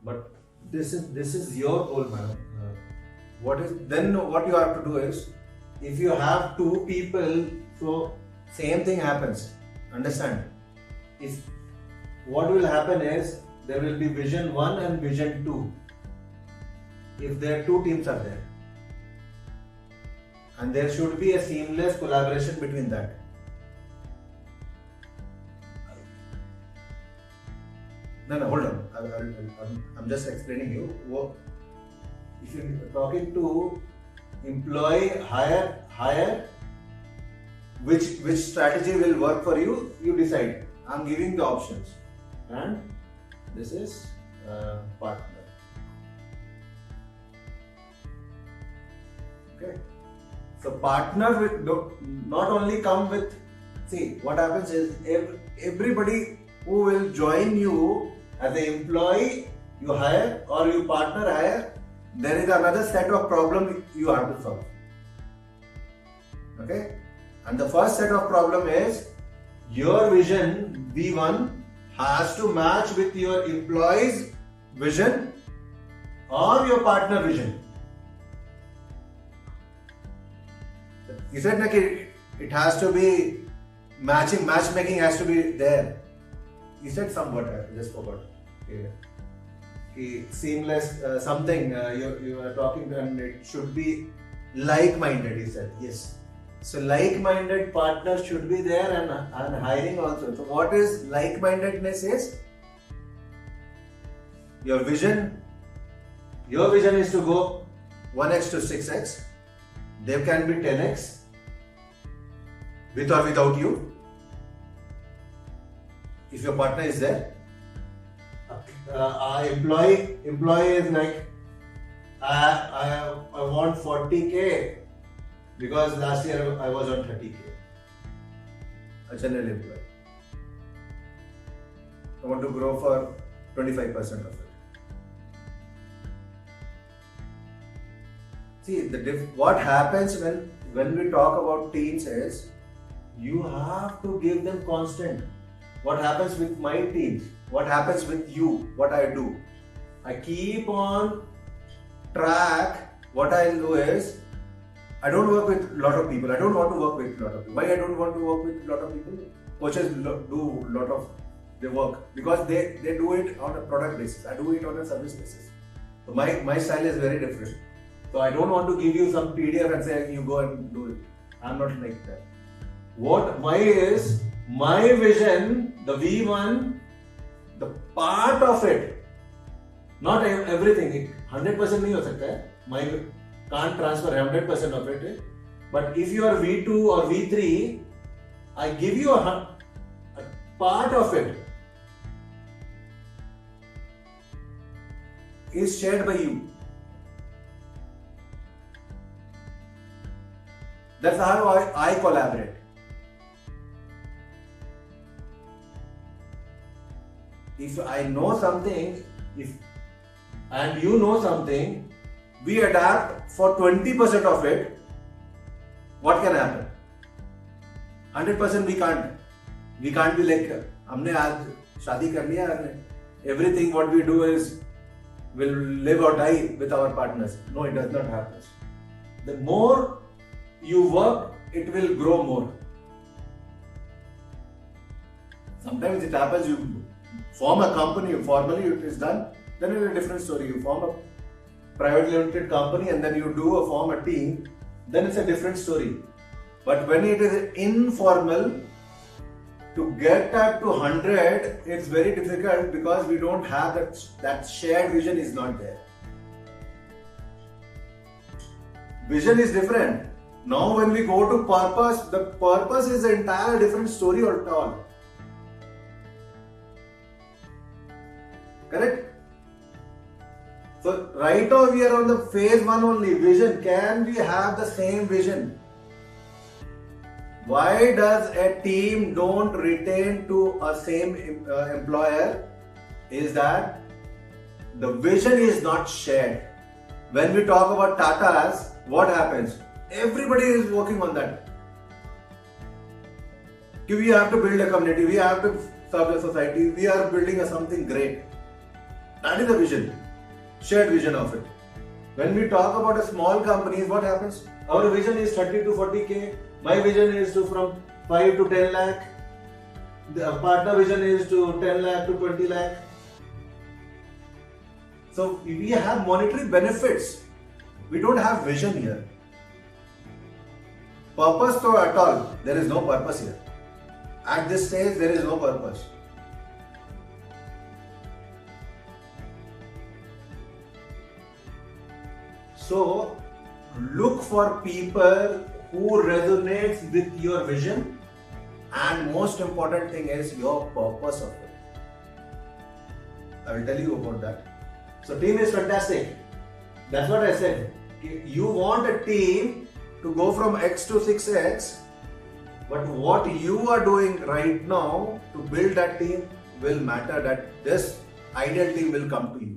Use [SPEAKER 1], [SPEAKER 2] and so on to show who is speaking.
[SPEAKER 1] But this is your goal, man. What you have to do is, if you have two people, so same thing happens. Understand? If what will happen is there will be vision 1 and vision 2. If there are two teams are there, and there should be a seamless collaboration between that. No, hold on. I'm just explaining you. If you're talking to employee, hire, which strategy will work for you, you decide. I'm giving the options, and this is partner. Okay. So partner will not only come with. See, what happens is everybody who will join you as an employee, you hire, or you partner hire, there is another set of problem you have to solve. Okay? And the first set of problem is your vision V1 has to match with your employee's vision or your partner vision. You said like it has to be matchmaking has to be there. You said somewhat, I just forgot. Seamless something you are talking, and it should be like-minded, you said. Yes. So like-minded partners should be there, and hiring also. So what is like-mindedness is? Your vision is to go 1x to 6x. There can be 10x with or without you. If your partner is there, employee is like, I want 40k because last year I was on 30k. A general employee. I want to grow for 25% of it. See, what happens when we talk about teams is, you have to give them constant. What happens with my teams? What happens with you? What I do? I keep on track. What I do is, I don't work with a lot of people. I don't want to work with a lot of people. Why I don't want to work with a lot of people? Coaches do a lot of their work because they do it on a product basis. I do it on a service basis. So my style is very different. So I don't want to give you some PDF and say you go and do it. I'm not like that. What my vision, the V1, the part of it, not everything. 100% नहीं हो सकता है. My can't transfer 100% of it. But if you are V2 or V3, I give you a part of it is shared by you. That's how I collaborate. If I know something, and you know something, we adapt for 20% of it. What can happen? 100% we can't. We can't be like, हमने आज शादी कर लिया, everything what we do is will live or die with our partners. No, it does not happen. The more you work, it will grow more. Sometimes it happens, you form a company, formally it is done, then it is a different story. You form a privately limited company and then you form a team, then it's a different story. But when it is informal, to get that to 100, it's very difficult because we don't have that shared vision is not there. Vision is different. Now when we go to purpose, the purpose is an entire different story at all. Correct? So right now we are on the phase 1 only, vision. Can we have the same vision? Why does a team don't retain to a same employer? Is that the vision is not shared. When we talk about Tatas, what happens? Everybody is working on that. We have to build a community, we have to serve the society, we are building something great. That is the vision, shared vision of it. When we talk about a small companies, what happens? Our vision is 30 to 40k. My vision is to from 5 to 10 lakh. The partner vision is to 10 lakh to 20 lakh. So we have monetary benefits. We don't have vision here. Purpose though at all, there is no purpose here. At this stage, there is no purpose. So look for people who resonates with your vision, and most important thing is your purpose of it. I will tell you about that. So team is fantastic. That's what I said. You want a team to go from X to 6X, but what you are doing right now to build that team will matter, that this ideal team will come to you.